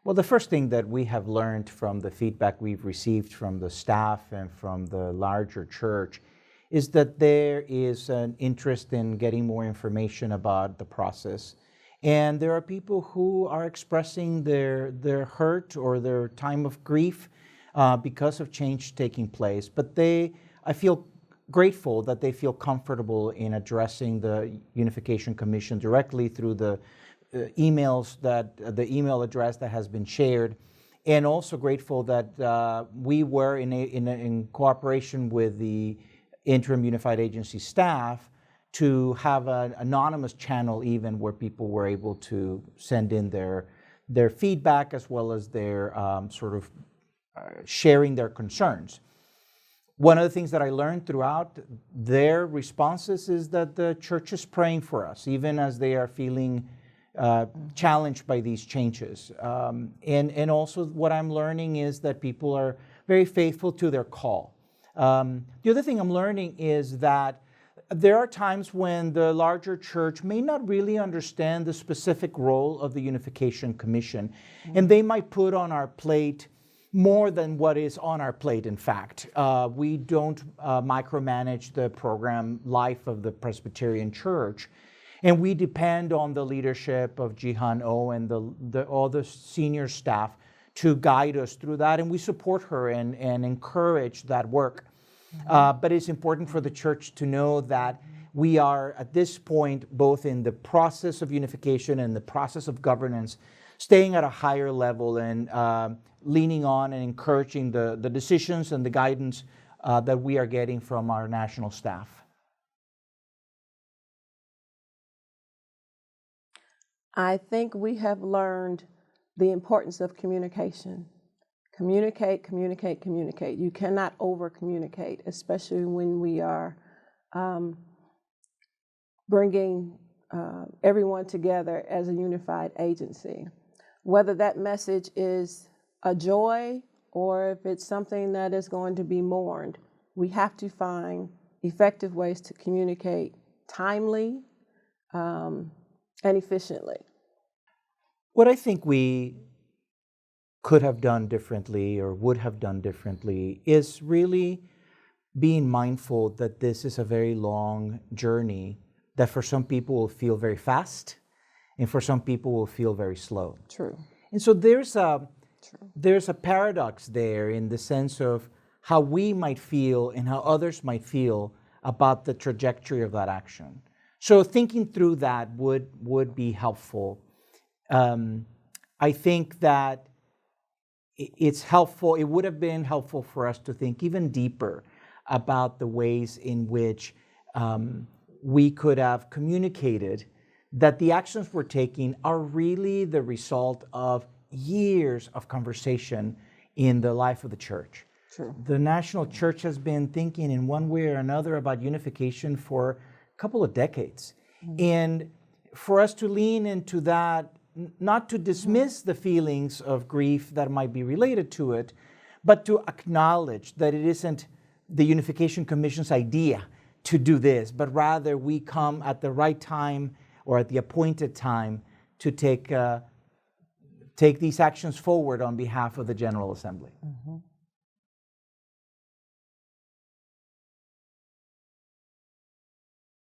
Well, the first thing that we have learned from the feedback we've received from the staff and from the larger church is that there is an interest in getting more information about the process. And there are people who are expressing their hurt or their time of grief because of change taking place. But I feel grateful that they feel comfortable in addressing the Unification Commission directly through the emails the email address that has been shared, and also grateful that we were in cooperation with the Interim Unified Agency staff to have an anonymous channel even where people were able to send in their feedback as well as their sharing their concerns. One of the things that I learned throughout their responses is that the church is praying for us, even as they are feeling challenged by these changes. And also what I'm learning is that people are very faithful to their call. The other thing I'm learning is that there are times when the larger church may not really understand the specific role of the Unification Commission, and they might put on our plate more than what is on our plate, in fact. We don't micromanage the program life of the Presbyterian Church, and we depend on the leadership of Jihan Oh and all the senior staff to guide us through that, and we support her and encourage that work. But it's important for the church to know that we are, at this point, both in the process of unification and the process of governance, staying at a higher level and leaning on and encouraging the decisions and the guidance that we are getting from our national staff. I think we have learned the importance of communication. Communicate, communicate, communicate. You cannot over-communicate, especially when we are bringing everyone together as a unified agency. Whether that message is a joy or if it's something that is going to be mourned, we have to find effective ways to communicate timely and efficiently. What I think we could have done differently or would have done differently is really being mindful that this is a very long journey that for some people will feel very fast and for some people will feel very slow. True. And so there's a paradox there in the sense of how we might feel and how others might feel about the trajectory of that action. So thinking through that would be helpful. I think that it's helpful, it would have been helpful for us to think even deeper about the ways in which we could have communicated that the actions we're taking are really the result of years of conversation in the life of the church. True. The national church has been thinking in one way or another about unification for a couple of decades. Mm-hmm. And for us to lean into that, not to dismiss the feelings of grief that might be related to it, but to acknowledge that it isn't the Unification Commission's idea to do this, but rather we come at the right time or at the appointed time to take these actions forward on behalf of the General Assembly. Mm-hmm.